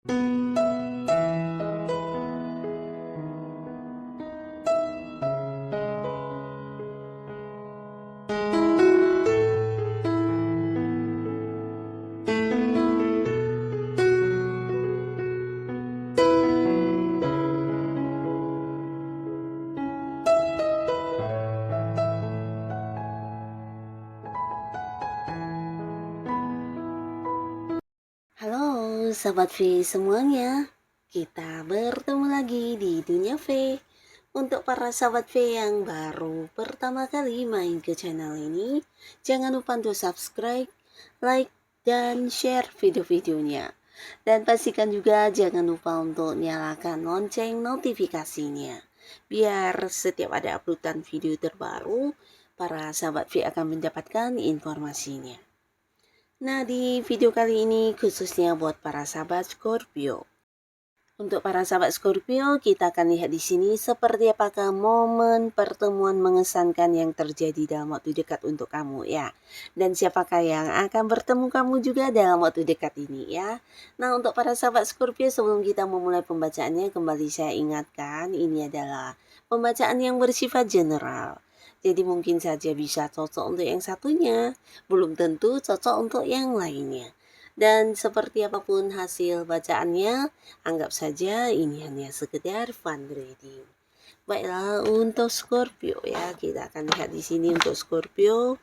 Halo Sobat V semuanya, kita bertemu lagi di Dunia V. Untuk para Sobat V yang baru pertama kali main ke channel ini, jangan lupa untuk subscribe, like, dan share video-videonya. Dan pastikan juga jangan lupa untuk nyalakan lonceng notifikasinya, biar setiap ada uploadan video terbaru, para Sobat V akan mendapatkan informasinya. Nah, di video kali ini khususnya buat para sahabat Scorpio. Untuk para sahabat Scorpio, kita akan lihat di sini seperti apakah momen pertemuan mengesankan yang terjadi dalam waktu dekat untuk kamu ya. Dan siapakah yang akan bertemu kamu juga dalam waktu dekat ini ya. Nah, untuk para sahabat Scorpio, sebelum kita memulai pembacaannya, kembali saya ingatkan ini adalah pembacaan yang bersifat general. Jadi mungkin saja bisa cocok untuk yang satunya, belum tentu cocok untuk yang lainnya. Dan seperti apapun hasil bacaannya, anggap saja ini hanya sekedar fun reading. Baiklah, untuk Scorpio ya, kita akan lihat di sini untuk Scorpio.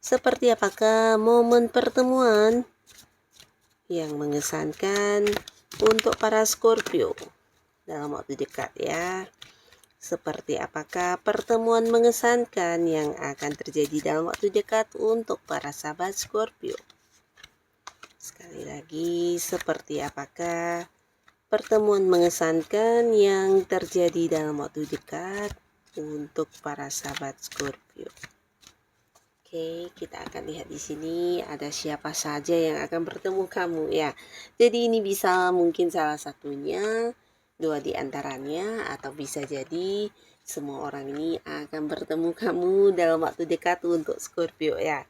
Seperti apakah momen pertemuan yang mengesankan untuk para Scorpio dalam waktu dekat ya. Seperti apakah pertemuan mengesankan yang akan terjadi dalam waktu dekat untuk para sahabat Scorpio? Sekali lagi, seperti apakah pertemuan mengesankan yang terjadi dalam waktu dekat untuk para sahabat Scorpio? Oke, kita akan lihat di sini ada siapa saja yang akan bertemu kamu ya. Jadi ini bisa mungkin salah satunya, dua di antaranya, atau bisa jadi semua orang ini akan bertemu kamu dalam waktu dekat untuk Scorpio ya.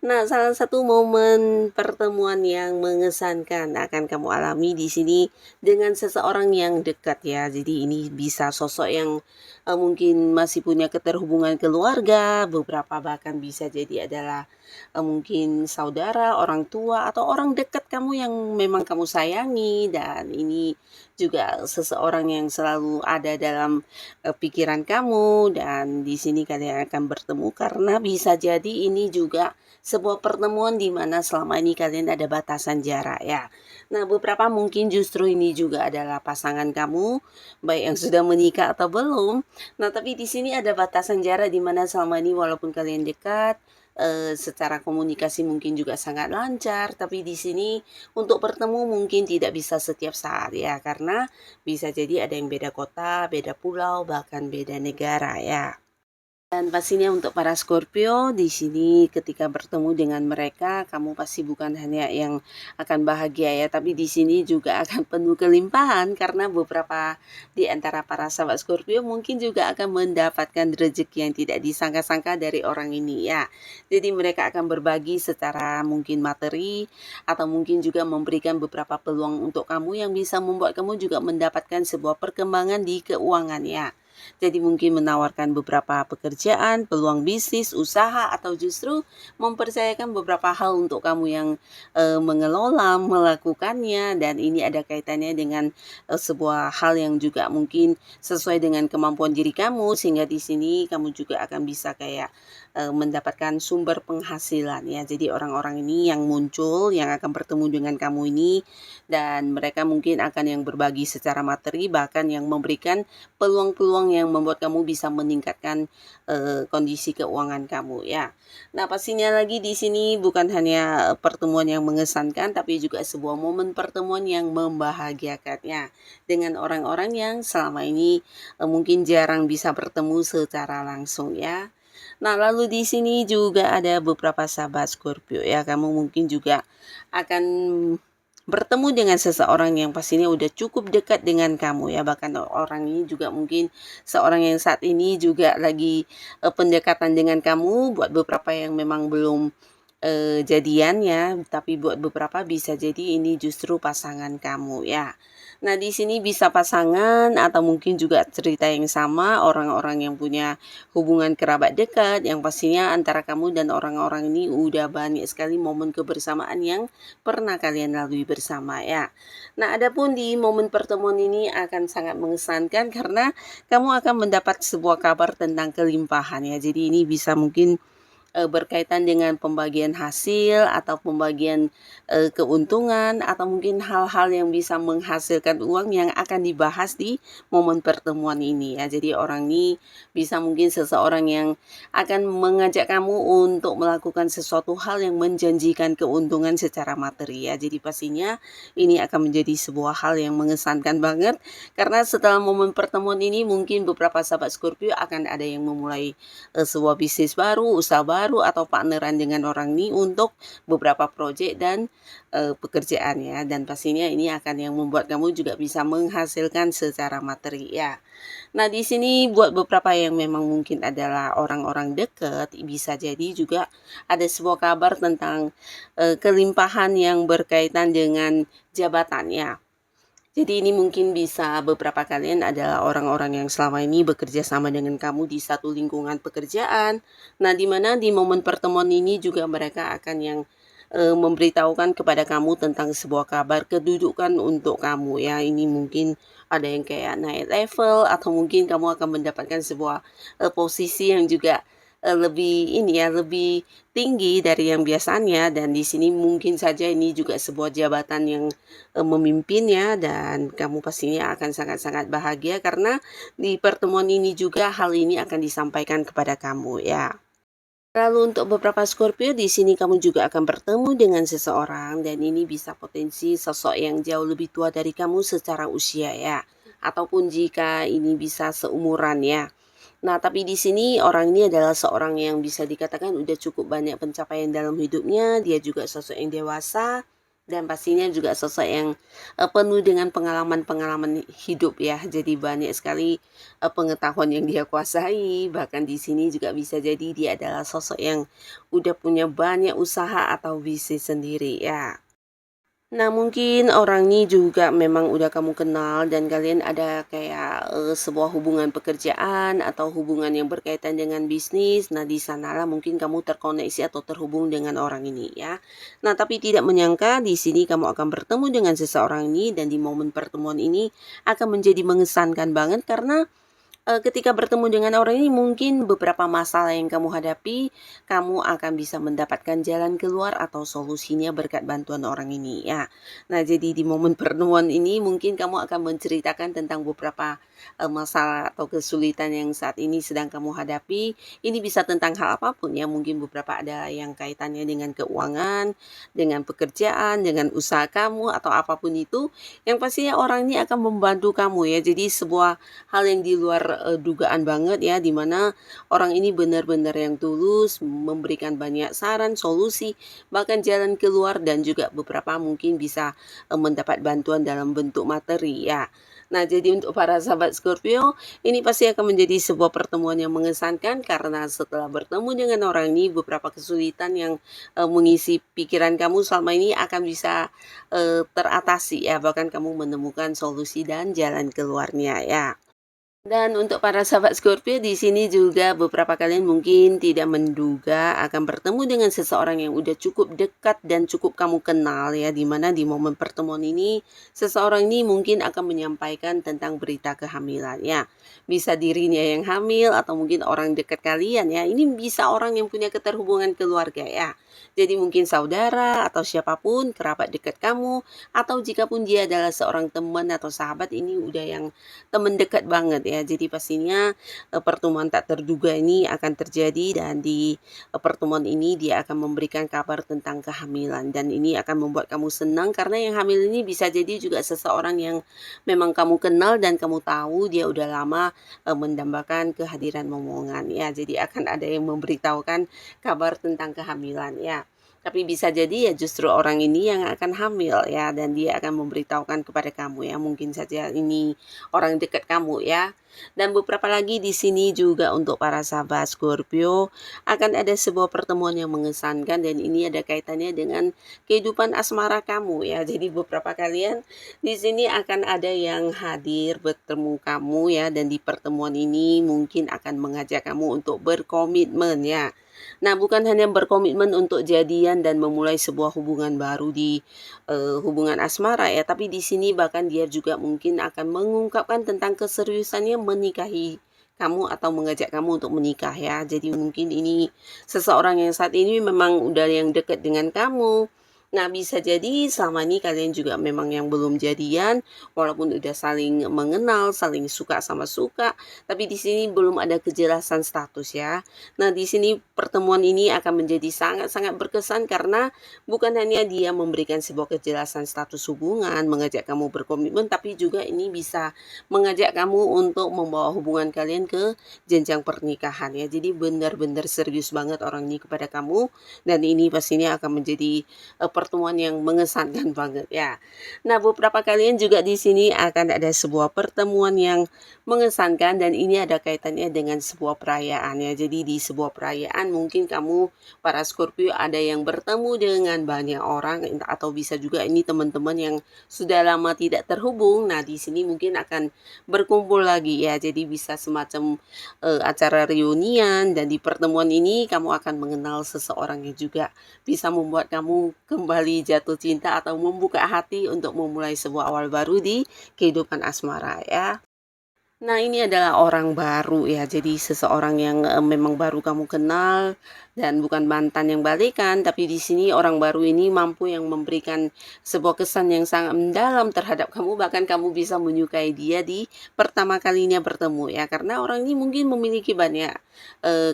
Nah, salah satu momen pertemuan yang mengesankan akan kamu alami di sini dengan seseorang yang dekat ya. Jadi ini bisa sosok yang mungkin masih punya keterhubungan keluarga, beberapa bahkan bisa jadi adalah mungkin saudara, orang tua, atau orang dekat kamu yang memang kamu sayangi. Dan ini juga seseorang yang selalu ada dalam pikiran kamu, dan di sini kalian akan bertemu karena bisa jadi ini juga sebuah pertemuan di mana selama ini kalian ada batasan jarak ya. Nah, beberapa mungkin justru ini juga adalah pasangan kamu, baik yang sudah menikah atau belum. Nah, tapi di sini ada batasan jarak di mana selama ini walaupun kalian dekat, secara komunikasi mungkin juga sangat lancar, tapi di sini untuk bertemu mungkin tidak bisa setiap saat ya, karena bisa jadi ada yang beda kota, beda pulau, bahkan beda negara ya. Dan pastinya untuk para Scorpio di sini ketika bertemu dengan mereka, kamu pasti bukan hanya yang akan bahagia ya, tapi di sini juga akan penuh kelimpahan karena beberapa di antara para sahabat Scorpio mungkin juga akan mendapatkan rezeki yang tidak disangka-sangka dari orang ini ya. Jadi mereka akan berbagi secara mungkin materi atau mungkin juga memberikan beberapa peluang untuk kamu yang bisa membuat kamu juga mendapatkan sebuah perkembangan di keuangan ya. Jadi mungkin menawarkan beberapa pekerjaan, peluang bisnis, usaha, atau justru mempercayakan beberapa hal untuk kamu yang mengelola, melakukannya, dan ini ada kaitannya dengan sebuah hal yang juga mungkin sesuai dengan kemampuan diri kamu, sehingga di sini kamu juga akan bisa kayak mendapatkan sumber penghasilan ya. Jadi orang-orang ini yang muncul, yang akan bertemu dengan kamu ini, dan mereka mungkin akan yang berbagi secara materi, bahkan yang memberikan peluang-peluang yang membuat kamu bisa meningkatkan kondisi keuangan kamu ya. Nah, pastinya lagi di sini bukan hanya pertemuan yang mengesankan, tapi juga sebuah momen pertemuan yang membahagiakan ya, dengan orang-orang yang selama ini mungkin jarang bisa bertemu secara langsung ya. Nah, lalu di sini juga ada beberapa sahabat Scorpio ya, kamu mungkin juga akan bertemu dengan seseorang yang pastinya udah cukup dekat dengan kamu ya, bahkan orang ini juga mungkin seorang yang saat ini juga lagi pendekatan dengan kamu. Buat beberapa yang memang belum jadian ya, tapi buat beberapa bisa jadi ini justru pasangan kamu ya. Nah, di sini bisa pasangan atau mungkin juga cerita yang sama, orang-orang yang punya hubungan kerabat dekat, yang pastinya antara kamu dan orang-orang ini udah banyak sekali momen kebersamaan yang pernah kalian lalui bersama ya. Nah, adapun di momen pertemuan ini akan sangat mengesankan karena kamu akan mendapat sebuah kabar tentang kelimpahan ya. Jadi ini bisa mungkin berkaitan dengan pembagian hasil atau pembagian, keuntungan atau mungkin hal-hal yang bisa menghasilkan uang yang akan dibahas di momen pertemuan ini ya. Jadi orang ini bisa mungkin seseorang yang akan mengajak kamu untuk melakukan sesuatu hal yang menjanjikan keuntungan secara materi ya. Jadi pastinya ini akan menjadi sebuah hal yang mengesankan banget karena setelah momen pertemuan ini mungkin beberapa sahabat Scorpio akan ada yang memulai sebuah bisnis baru, usaha baru, atau partneran dengan orang ini untuk beberapa proyek dan pekerjaan ya. Dan pastinya ini akan yang membuat kamu juga bisa menghasilkan secara materi ya. Nah, di sini buat beberapa yang memang mungkin adalah orang-orang dekat, bisa jadi juga ada sebuah kabar tentang kelimpahan yang berkaitan dengan jabatannya. Jadi ini mungkin bisa beberapa kalian adalah orang-orang yang selama ini bekerja sama dengan kamu di satu lingkungan pekerjaan. Nah, di mana di momen pertemuan ini juga mereka akan yang memberitahukan kepada kamu tentang sebuah kabar kedudukan untuk kamu ya. Ini mungkin ada yang kayak naik level atau mungkin kamu akan mendapatkan sebuah posisi yang juga lebih ini ya, lebih tinggi dari yang biasanya dan di sini mungkin saja ini juga sebuah jabatan yang memimpinnya dan kamu pastinya akan sangat-sangat bahagia karena di pertemuan ini juga hal ini akan disampaikan kepada kamu ya. Lalu untuk beberapa Scorpio di sini kamu juga akan bertemu dengan seseorang dan ini bisa potensi sosok yang jauh lebih tua dari kamu secara usia ya. Ataupun jika ini bisa seumuran ya. Nah, tapi di sini orang ini adalah seorang yang bisa dikatakan udah cukup banyak pencapaian dalam hidupnya, dia juga sosok yang dewasa dan pastinya juga sosok yang penuh dengan pengalaman-pengalaman hidup ya. Jadi banyak sekali pengetahuan yang dia kuasai, bahkan di sini juga bisa jadi dia adalah sosok yang udah punya banyak usaha atau bisnis sendiri ya. Nah, mungkin orang ini juga memang udah kamu kenal dan kalian ada kayak, sebuah hubungan pekerjaan atau hubungan yang berkaitan dengan bisnis. Nah, di sanalah mungkin kamu terkoneksi atau terhubung dengan orang ini ya. Nah, tapi tidak menyangka di sini kamu akan bertemu dengan seseorang ini dan di momen pertemuan ini akan menjadi mengesankan banget karena ketika bertemu dengan orang ini mungkin beberapa masalah yang kamu hadapi, kamu akan bisa mendapatkan jalan keluar atau solusinya berkat bantuan orang ini ya. Nah, jadi di momen pertemuan ini mungkin kamu akan menceritakan tentang beberapa masalah atau kesulitan yang saat ini sedang kamu hadapi. Ini bisa tentang hal apapun ya, mungkin beberapa ada yang kaitannya dengan keuangan, dengan pekerjaan, dengan usaha kamu atau apapun itu. Yang pastinya orang ini akan membantu kamu ya. Jadi sebuah hal yang di luar dugaan banget ya, dimana orang ini benar-benar yang tulus memberikan banyak saran, solusi, bahkan jalan keluar dan juga beberapa mungkin bisa mendapat bantuan dalam bentuk materi ya. Nah, jadi untuk para sahabat Scorpio, ini pasti akan menjadi sebuah pertemuan yang mengesankan karena setelah bertemu dengan orang ini beberapa kesulitan yang mengisi pikiran kamu selama ini akan bisa teratasi ya, bahkan kamu menemukan solusi dan jalan keluarnya ya. Dan untuk para sahabat Scorpio di sini juga beberapa kalian mungkin tidak menduga akan bertemu dengan seseorang yang udah cukup dekat dan cukup kamu kenal ya, di mana di momen pertemuan ini seseorang ini mungkin akan menyampaikan tentang berita kehamilannya. Bisa dirinya yang hamil atau mungkin orang dekat kalian ya. Ini bisa orang yang punya keterhubungan keluarga ya. Jadi mungkin saudara atau siapapun kerabat dekat kamu atau jika pun dia adalah seorang teman atau sahabat ini udah yang teman dekat banget ya. Jadi pastinya pertemuan tak terduga ini akan terjadi dan di pertemuan ini dia akan memberikan kabar tentang kehamilan dan ini akan membuat kamu senang karena yang hamil ini bisa jadi juga seseorang yang memang kamu kenal dan kamu tahu dia udah lama mendambakan kehadiran momongan ya. Jadi akan ada yang memberitahukan kabar tentang kehamilan ya. Tapi bisa jadi ya justru orang ini yang akan hamil ya, dan dia akan memberitahukan kepada kamu ya, mungkin saja ini orang dekat kamu ya. Dan beberapa lagi di sini juga untuk para sahabat Scorpio, akan ada sebuah pertemuan yang mengesankan dan ini ada kaitannya dengan kehidupan asmara kamu ya. Jadi beberapa kalian di sini akan ada yang hadir bertemu kamu ya, dan di pertemuan ini mungkin akan mengajak kamu untuk berkomitmen ya. Nah, bukan hanya berkomitmen untuk jadian dan memulai sebuah hubungan baru di hubungan asmara ya, tapi di sini bahkan dia juga mungkin akan mengungkapkan tentang keseriusannya menikahi kamu atau mengajak kamu untuk menikah ya. Jadi mungkin ini seseorang yang saat ini memang udah yang dekat dengan kamu. Nah, bisa jadi selama ini kalian juga memang yang belum jadian, walaupun udah saling mengenal, saling suka sama suka, tapi di sini belum ada kejelasan status ya. Nah, di sini pertemuan ini akan menjadi sangat-sangat berkesan karena bukan hanya dia memberikan sebuah kejelasan status hubungan, mengajak kamu berkomitmen, tapi juga ini bisa mengajak kamu untuk membawa hubungan kalian ke jenjang pernikahan ya. Jadi benar-benar serius banget orang ini kepada kamu, dan ini pastinya akan menjadi pertemuan yang mengesankan banget ya. Nah, beberapa kalian juga di sini akan ada sebuah pertemuan yang mengesankan dan ini ada kaitannya dengan sebuah perayaan ya. Jadi di sebuah perayaan mungkin kamu para Scorpio ada yang bertemu dengan banyak orang atau bisa juga ini teman-teman yang sudah lama tidak terhubung. Nah, di sini mungkin akan berkumpul lagi ya. Jadi bisa semacam acara reunian, dan di pertemuan ini kamu akan mengenal seseorang yang juga bisa membuat kamu kembali jatuh cinta atau membuka hati untuk memulai sebuah awal baru di kehidupan asmara ya. Nah, ini adalah orang baru ya, jadi seseorang yang memang baru kamu kenal dan bukan mantan yang balikan, tapi di sini orang baru ini mampu yang memberikan sebuah kesan yang sangat mendalam terhadap kamu, bahkan kamu bisa menyukai dia di pertama kalinya bertemu ya, karena orang ini mungkin memiliki banyak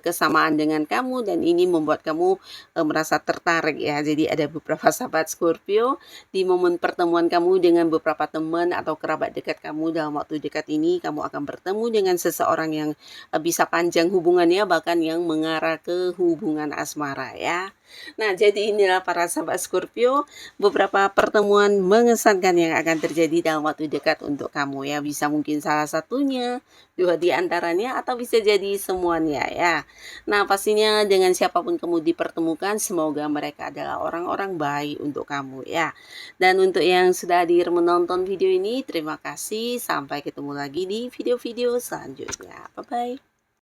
kesamaan dengan kamu dan ini membuat kamu merasa tertarik ya. Jadi ada beberapa sahabat Scorpio di momen pertemuan kamu dengan beberapa teman atau kerabat dekat kamu dalam waktu dekat ini, kamu akan bertemu dengan seseorang yang bisa panjang hubungannya, bahkan yang mengarah ke hubungan asmara ya. Nah, jadi inilah para sahabat Scorpio, beberapa pertemuan mengesankan yang akan terjadi dalam waktu dekat untuk kamu ya. Bisa mungkin salah satunya, dua di antaranya, atau bisa jadi semuanya ya. Nah, pastinya dengan siapapun kamu dipertemukan, semoga mereka adalah orang-orang baik untuk kamu ya. Dan untuk yang sudah hadir menonton video ini, terima kasih. Sampai ketemu lagi di video-video selanjutnya. Bye-bye.